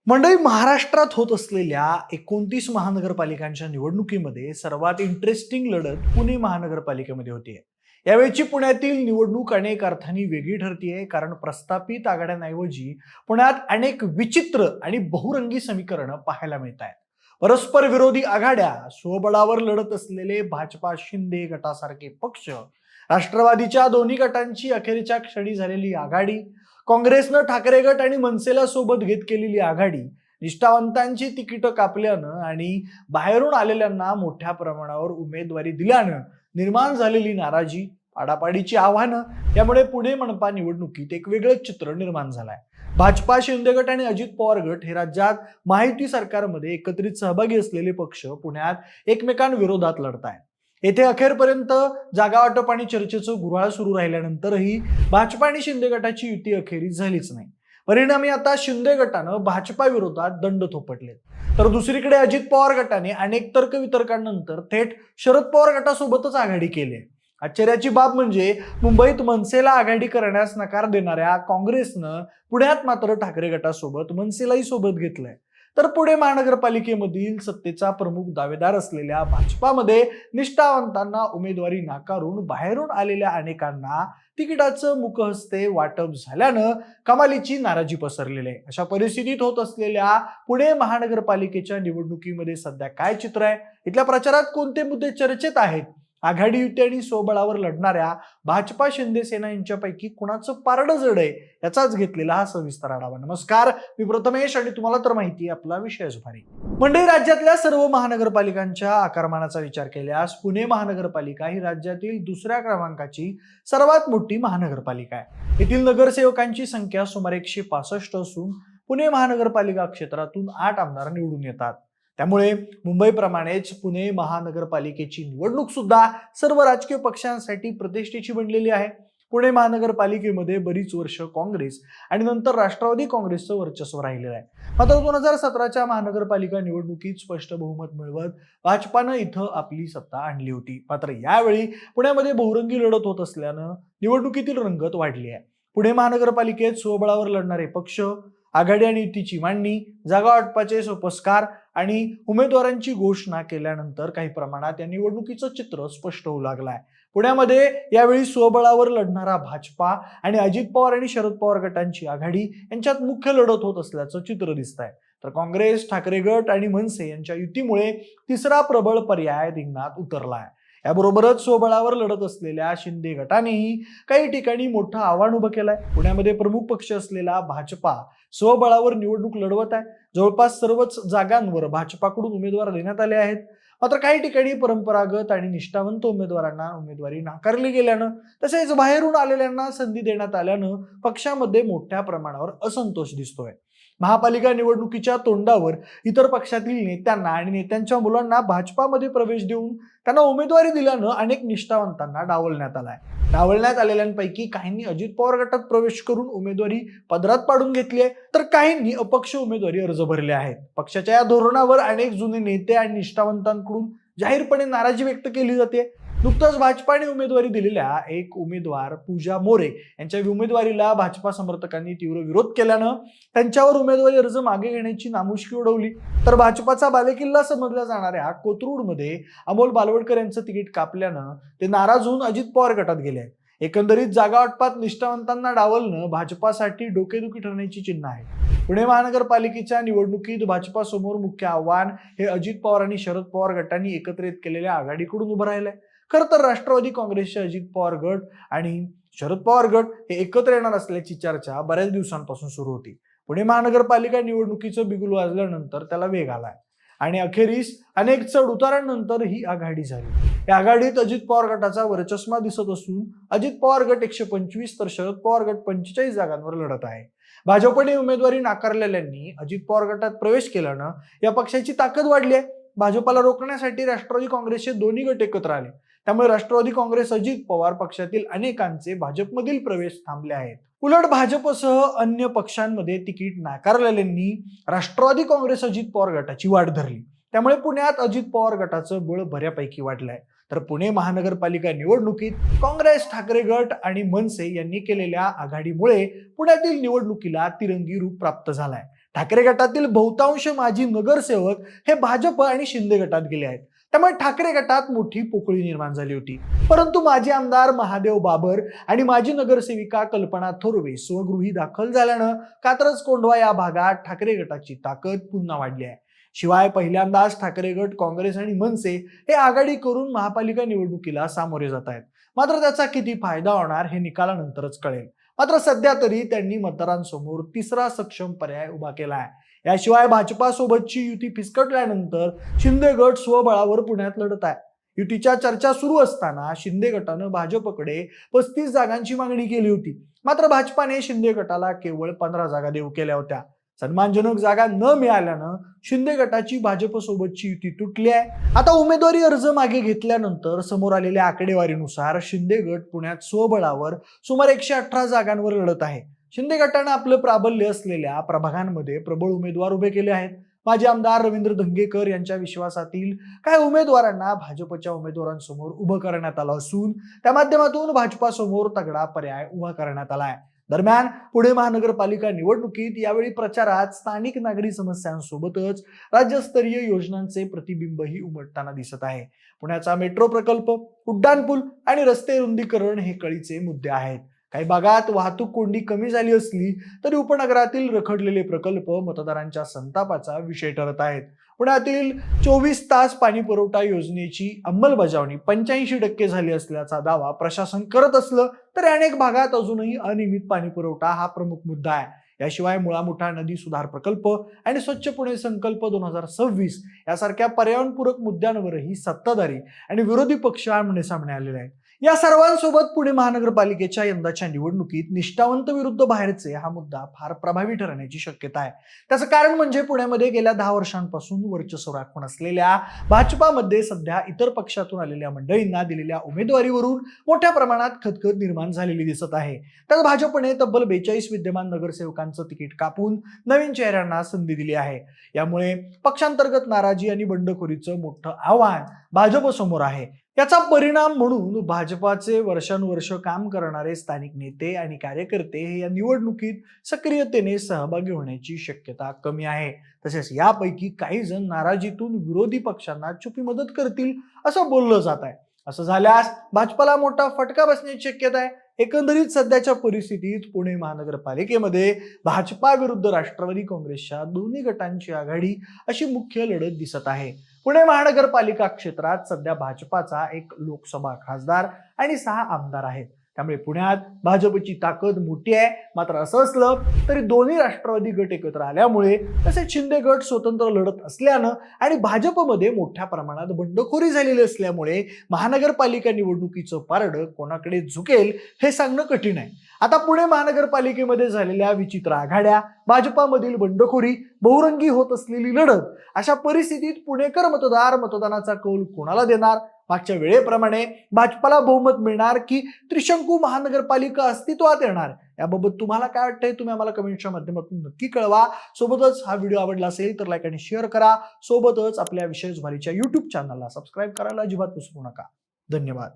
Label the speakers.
Speaker 1: मंडळी, महाराष्ट्रात होत असलेल्या 29 महानगरपालिकांच्या निवडणुकीमध्ये सर्वात इंटरेस्टिंग लढत पुणे महानगरपालिकेमध्ये होतीये. यावेळची पुण्यातील निवडणूक अनेक अर्थांनी वेगळी ठरतीये, कारण प्रस्थापित आघाड्यांऐवजी पुण्यात अनेक विचित्र आणि बहुरंगी समीकरणं पाहायला मिळत आहेत. परस्पर विरोधी आघाड्या, स्वबळावर लढत असलेले भाजपा शिंदे गटासारखे पक्ष, राष्ट्रवादीच्या दोन्ही गटांची अखेरच्या क्षणी झालेली आघाडी, काँग्रेसनं ठाकरे गट आणि मनसेला सोबत घेत केलेली आघाडी, निष्ठावंतांची तिकीटं कापल्यानं आणि बाहेरून आलेल्यांना मोठ्या प्रमाणावर उमेदवारी दिल्यानं निर्माण झालेली नाराजी, पाडापाडीची आव्हानं, यामुळे पुणे मनपा निवडणुकीत एक वेगळंच चित्र निर्माण झालंय. भाजपा, शिंदे गट आणि अजित पवार गट हे राज्यात महायुती सरकारमध्ये एकत्रित सहभागी असलेले पक्ष पुण्यात एकमेकांविरोधात लढतायत. येथे अखेरपर्यंत जागा वाटप आणि चर्चेचं गुऱ्हाळ सुरू राहिल्यानंतरही भाजपा आणि शिंदे गटाची युती अखेरीस झालीच नाही. परिणामी आता शिंदे गटानं भाजपा विरोधात दंड थोपटले, तर दुसरीकडे अजित पवार गटाने अनेक तर्कवितर्कांनंतर थेट शरद पवार गटासोबतच आघाडी केली. आश्चर्याची बाब म्हणजे मुंबईत मनसेला आघाडी करण्यास नकार देणाऱ्या काँग्रेसनं पुण्यात मात्र ठाकरे गटासोबत मनसेलाही सोबत घेतलंय. तर पुणे महानगरपालिकेमधील सत्तेचा प्रमुख दावेदार असलेल्या भाजपामध्ये निष्ठावंतांना उमेदवारी नाकारून बाहेरून आलेल्या अनेकांना तिकिटाचं मुखहस्ते वाटप झाल्यानं कमालीची नाराजी पसरलेली आहे. अशा परिस्थितीत होत असलेल्या पुणे महानगरपालिकेच्या निवडणुकीमध्ये सध्या काय चित्र आहे, इथल्या प्रचारात कोणते मुद्दे चर्चेत आहेत, आघाडी युती आणि स्वबळावर लढणाऱ्या भाजपा शिंदे सेना यांच्यापैकी कुणाचं पारडं जड आहे, याचाच घेतलेला हा सविस्तर आढावा. नमस्कार, मी प्रथमेश आणि तुम्हाला तर माहिती आहे आपला विषयच भारी. मंडळी, राज्यातल्या सर्व महानगरपालिकांच्या आकारमानाचा विचार केल्यास पुणे महानगरपालिका ही राज्यातील दुसऱ्या क्रमांकाची सर्वात मोठी महानगरपालिका आहे. येथील नगरसेवकांची संख्या सुमारे 165 असून पुणे महानगरपालिका क्षेत्रातून 8 आमदार निवडून येतात. त्यामुळे मुंबईप्रमाणेच पुणे महानगरपालिकेची निवडणूक सुद्धा सर्व राजकीय पक्षांसाठी प्रतिष्ठेची बनलेली आहे. पुणे महानगरपालिकेमध्ये बरीच वर्ष काँग्रेस आणि नंतर राष्ट्रवादी काँग्रेसचं वर्चस्व राहिलेलं आहे. मात्र 2017च्या महानगरपालिका निवडणुकीत स्पष्ट बहुमत मिळवत भाजपानं इथं आपली सत्ता आणली होती. मात्र यावेळी पुण्यामध्ये बहुरंगी लढत होत असल्यानं निवडणुकीतील रंगत वाढली आहे. पुणे महानगरपालिकेत स्वबळावर लढणारे पक्ष, आघाडी आणि युतीची मांडणी, जागा वाटपाचे सोपस्कार आणि उमेदवारांची घोषणा केल्यानंतर काही प्रमाणात या निवडणुकीचं चित्र स्पष्ट होऊ लागलं आहे. पुण्यामध्ये यावेळी स्वबळावर लढणारा भाजपा आणि अजित पवार आणि शरद पवार गटांची आघाडी यांच्यात मुख्य लढत होत असल्याचं चित्र दिसत आहे. तर काँग्रेस, ठाकरे गट आणि मनसे यांच्या युतीमुळे तिसरा प्रबळ पर्याय रिंगणात उतरला आहे. याबरोबरच स्वबळावर लढत असलेल्या शिंदे गटानेही काही ठिकाणी मोठं आव्हान उभं केलंय. पुण्यामध्ये प्रमुख पक्ष असलेला भाजपा स्वबळावर निवडणूक लढवत आहे. जवळपास सर्वच जागांवर भाजपाकडून उमेदवार देण्यात आले आहेत. मात्र काही ठिकाणी परंपरागत आणि निष्ठावंत उमेदवारांना उमेदवारी नाकारली गेल्यानं, तसेच बाहेरून आलेल्यांना संधी देण्यात आल्यानं पक्षामध्ये मोठ्या प्रमाणावर असंतोष दिसतोय. महापालिका निवडणुकीच्या तोंडावर इतर पक्षातील नेत्यांना आणि नेत्यांच्या मुलांना भाजपामध्ये प्रवेश देऊन त्यांना उमेदवारी दिल्यानं अनेक निष्ठावंतांना डावलण्यात आलाय. डावलण्यात आलेल्यांपैकी काहींनी अजित पवार गटात प्रवेश करून उमेदवारी पदरात पाडून घेतली आहे, तर काहींनी अपक्ष उमेदवारी अर्ज भरले आहेत. पक्षाच्या या धोरणावर अनेक जुने नेते आणि निष्ठावंतांकडून जाहीरपणे नाराजी व्यक्त केली जाते. नुकतंच भाजपाने उमेदवारी दिलेल्या एक उमेदवार पूजा मोरे यांच्या उमेदवारीला भाजपा समर्थकांनी तीव्र विरोध केल्यानं त्यांच्यावर उमेदवारी अर्ज मागे घेण्याची नामुष्की उडवली. तर भाजपाचा बालेकिल्ला समजल्या जाणाऱ्या कोथरूडमध्ये अमोल बालवडकर यांचं तिकीट कापल्यानं ते नाराज होऊन अजित पवार गटात गेले. एकंदरीत जागा वाटपात निष्ठावंतांना डावलणं भाजपासाठी डोकेदुखी ठरण्याची चिन्ह आहे. पुणे महानगरपालिकेच्या निवडणुकीत भाजपासमोर मुख्य आव्हान हे अजित पवार आणि शरद पवार गटांनी एकत्रित केलेल्या आघाडीकडून उभं राहिलंय. खरं तर राष्ट्रवादी काँग्रेसचे अजित पवार गट आणि शरद पवार गट हे एकत्र येणार असल्याची चर्चा बऱ्याच दिवसांपासून सुरू होती. पुणे महानगरपालिका निवडणुकीचं बिगुल वाजल्यानंतर त्याला वेग आलाय आणि अखेरीस अनेक चढ उतारांनंतर ही आघाडी झाली. या आघाडीत अजित पवार गटाचा वरचष्मा दिसत असून अजित पवार गट 125 तर शरद पवार गट 45 जागांवर लढत आहे. भाजपने उमेदवारी नाकारलेल्यांनी अजित पवार गटात प्रवेश केल्यानं या पक्षाची ताकद वाढली आहे. भाजपाला रोखण्यासाठी राष्ट्रवादी काँग्रेसचे दोन्ही गट एकत्र आले. त्यामुळे राष्ट्रवादी काँग्रेस अजित पवार पक्षातील अनेकांचे भाजपमधील प्रवेश थांबले आहेत. उलट भाजपसह अन्य पक्षांमध्ये तिकीट नाकारलेल्यांनी राष्ट्रवादी काँग्रेस अजित पवार गटाची वाट धरली. त्यामुळे पुण्यात अजित पवार गटाचं बळ बऱ्यापैकी वाढलंय. तर पुणे महानगरपालिका निवडणुकीत काँग्रेस, ठाकरे गट आणि मनसे यांनी केलेल्या आघाडीमुळे पुण्यातील निवडणुकीला तिरंगी रूप प्राप्त झालाय. ठाकरे गटातील बहुतांश माजी नगरसेवक हे भाजप आणि शिंदे गटात गेले आहेत. त्यामुळे ठाकरे गटात मोठी पोकळी निर्माण झाली होती. परंतु माजी आमदार महादेव बाबर आणि माजी नगरसेविका कल्पना थोरवे स्वगृही दाखल झाल्यानं कात्रज कोंढवा या भागात ठाकरे गटाची ताकद पुन्हा वाढली आहे. शिवाय पहिल्यांदाच ठाकरे गट, काँग्रेस आणि मनसे हे आघाडी करून महापालिका निवडणुकीला सामोरे जात आहेत. मात्र त्याचा किती फायदा होणार हे निकालानंतरच कळेल. मात्र सध्या तरी त्यांनी मतदारांसमोर तिसरा सक्षम पर्याय उभा केला आहे. याशिवाय भाजपा सोबतची युती फिसकटल्यानंतर शिंदे गट स्वबळावर पुण्यात लढत आहे. युतीच्या चर्चा सुरू असताना शिंदे गटानं भाजपकडे 35 जागांची मागणी केली होती. मात्र भाजपाने शिंदे गटाला केवळ 15 जागा देऊ केल्या होत्या. सन्मानजनक जागा न मिळाल्यानं शिंदे गटाची भाजप सोबतची युती तुटली आहे. आता उमेदवारी अर्ज मागे घेतल्यानंतर समोर आलेल्या आकडेवारीनुसार शिंदे गट पुण्यात स्वबळावर सुमारे 118 जागांवर लढत आहे. शिंदे गटानं आपलं प्राबल्य असलेल्या प्रभागांमध्ये प्रबळ उमेदवार उभे केले आहेत. माजी आमदार रवींद्र धंगेकर यांच्या विश्वासातील काही उमेदवारांना भाजपच्या उमेदवारांसमोर उभं करण्यात आलं असून त्या माध्यमातून भाजपासमोर तगडा पर्याय उभा करण्यात आला आहे. दरम्यान पुणे महानगरपालिका निवडणुकीत यावेळी प्रचारात स्थानिक नागरी समस्यांसोबतच राज्यस्तरीय योजनांचे प्रतिबिंबही उमटताना दिसत आहे. पुण्याचा मेट्रो प्रकल्प, उड्डाणपूल आणि रस्ते रुंदीकरण हे कळीचे मुद्दे आहेत. काही भागात वाहतूक कोंडी कमी झाली असली तरी उपनगरातील रखडलेले प्रकल्प मतदारांच्या संतापाचा विषय ठरत आहेत. पुण्यातील 24 तास पाणी पुरवठा योजनेची अंमलबजावणी 85% झाली असल्याचा दावा प्रशासन करत असलं तरी अनेक भागात अजूनही अनियमित पाणी पुरवठा हा प्रमुख मुद्दा आहे. याशिवाय मुळा-मुठा नदी सुधार प्रकल्प आणि स्वच्छ पुणे संकल्प 2026 यासारख्या पर्यावरणपूरक मुद्द्यांवरही सत्ताधारी आणि विरोधी पक्ष आमने-सामने आलेले आहेत. या सर्वांसोबत पुणे महानगरपालिकेच्या यंदाच्या निवडणुकीत निष्ठावंत विरुद्ध बाहेरचे हा मुद्दा फार प्रभावी ठरण्याची शक्यता आहे. त्याचं कारण म्हणजे पुण्यामध्ये गेल्या 10 वर्षांपासून वर्चस्व राखून असलेल्या भाजपामध्ये सध्या इतर पक्षातून आलेल्या मंडळींना दिलेल्या उमेदवारीवरून मोठ्या प्रमाणात खतखत निर्माण झालेली दिसत आहे. त्यात भाजपने तब्बल 42 विद्यमान नगरसेवकांचं तिकीट कापून नवीन चेहऱ्यांना संधी दिली आहे. यामुळे पक्षांतर्गत नाराजी आणि बंडखोरीचं मोठं आव्हान भाजपसमोर आहे. याचा परिणाम म्हणून भाजपाचे वर्षानुवर्ष काम करणारे स्थानिक नेते आणि कार्यकर्ते हे या निवडणुकीत सक्रियतेने सहभागी होण्याची शक्यता कमी आहे. तसेच यापैकी काही जण नाराजीतून विरोधी पक्षांना छुपी मदत करतील असं बोललं जात आहे. असं झाल्यास भाजपाला मोठा फटका बसण्याची शक्यता आहे. एकंदरीत सध्याच्या परिस्थितीत पुणे महानगरपालिकेमध्ये भाजपा विरुद्ध राष्ट्रवादी काँग्रेसच्या दोन्ही गटांची आघाडी अशी मुख्य लढत दिसत आहे. पुणे महानगरपालिका क्षेत्रात सध्या भाजपाचा 1 लोकसभा खासदार आणि 6 आमदार आहेत. त्यामुळे पुण्यात भाजपची ताकद मोठी आहे. मात्र असं असलं तरी दोन्ही राष्ट्रवादी गट एकत्र आल्यामुळे तसेच शिंदे गट स्वतंत्र लढत असल्यानं आणि भाजपमध्ये मोठ्या प्रमाणात बंडखोरी झालेली असल्यामुळे महानगरपालिका निवडणुकीचं पारडं कोणाकडे झुकेल हे सांगणं कठीण आहे. आता पुणे महानगरपालिकेमध्ये झालेल्या विचित्र आघाड्या, भाजपामधील बंडखोरी, बहुरंगी होत असलेली लढत, अशा परिस्थितीत पुणेकर मतदार मतदानाचा कौल कोणाला देणार? मागच्या वेळेप्रमाणे भाजपाला बहुमत मिळणार की त्रिशंकू महानगरपालिका अस्तित्वात येणार? याबाबत तुम्हाला काय वाटतंय तुम्ही आम्हाला कमेंटच्या माध्यमातून नक्की कळवा. सोबतच हा व्हिडिओ आवडला असेल तर लाईक आणि शेअर करा. सोबतच आपल्या विशेष भारीच्या YouTube चॅनलला सबस्क्राईब करायला अजिबात विसरू नका. धन्यवाद.